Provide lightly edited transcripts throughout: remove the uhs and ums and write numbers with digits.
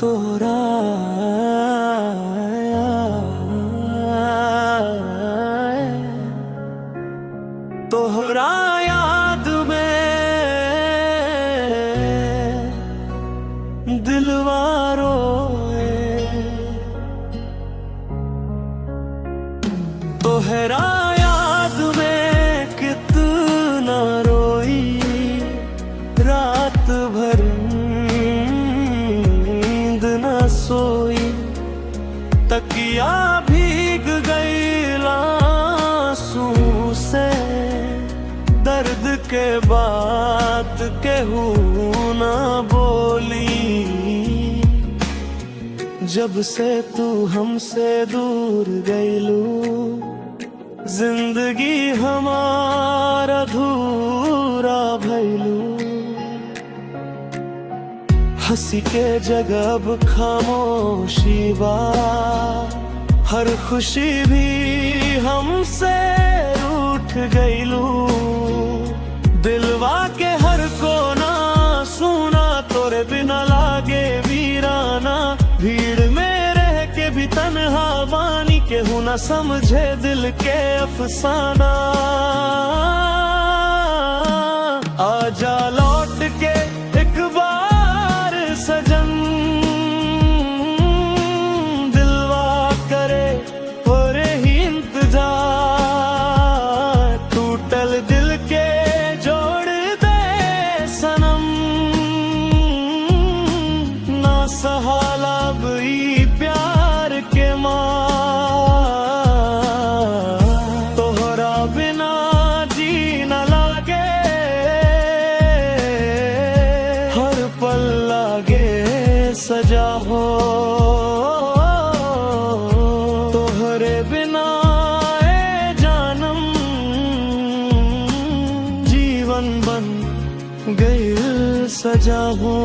तोहरा तोहरा याद में दिलवा रोए, तोहरा याद में कितना रोई, रात भर नींद न सोई, तकिया भीग गई आंसू से, दर्द के बात केहू ना बोली। जब से तू हमसे दूर गईलू, जिंदगी हमारा अधूरा भइलू। हंसी के जगह अब खामोशी बा, हर खुशी भी हमसे रूठ गईलू। दिलवा के हर कोना सुना, तोरे बिना लागे वीराना। भीड़ में रह के भी तन्हा बानी, केहू न समझे दिल के अफसाना। आजा लौट के एक बार सजन, दिलवा करे तोरे ही इंतजार। टूटल दिल के जोड़ दे सनम, ना सहाला ई प्यार के मार। तोहरा बिना जी न लागे, हर पल लागे सजा हो। तोहरे बिना ए जानम, जीवन बन गई सजा हो।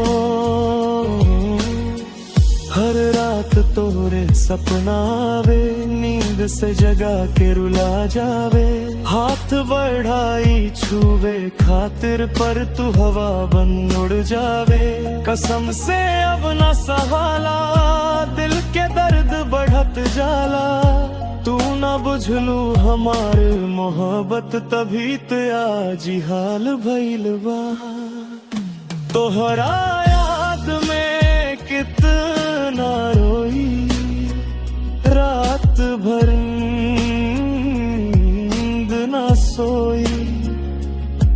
हर रात तोरे सपना आवे, नींद से जगा के रुला जावे। हाथ बढ़ाई छुवे खातिर, पर तू हवा बन उड़ जावे। कसम से अब न सहाला, दिल के दर्द बढ़त जाला। तू न बुझलू हमार मोहब्बत, तभी तो आज हाल भइल बा। तोहरा याद में कितना रोई, रात भर नींद न सोई,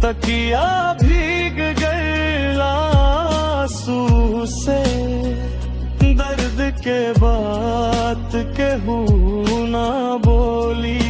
तकिया भीग गई आंसू से। दर्द के बात केहू ना बोली।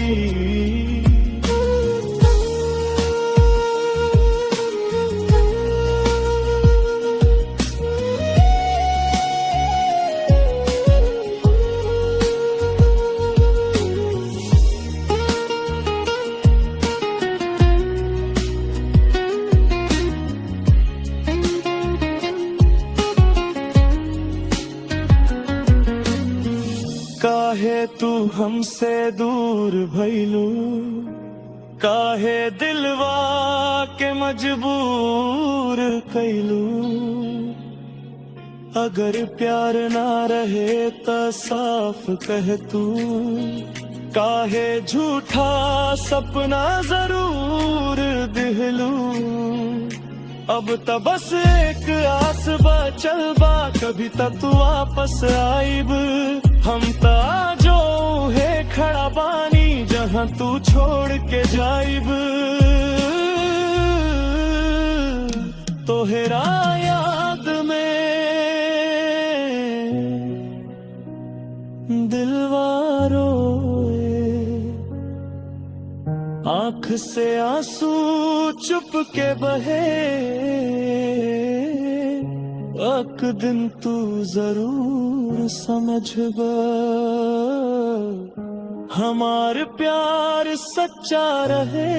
काहे तू हमसे दूर भइलू, काहे दिलवा के मजबूर कैलू। अगर प्यार ना रहे तो साफ कह तू, काहे झूठा सपना जरूर दिहलू। अब त बस एक आस बचल बा, कभी तक तू वापस आइब। हम ता जो है खड़ा बानी, जहाँ तू छोड़ के जाइब। तोहरा याद में दिलवा रोए, आँख से आंसू चुप के बहे। एक दिन तू जरूर समझबा, हमार प्यार सच्चा रहे।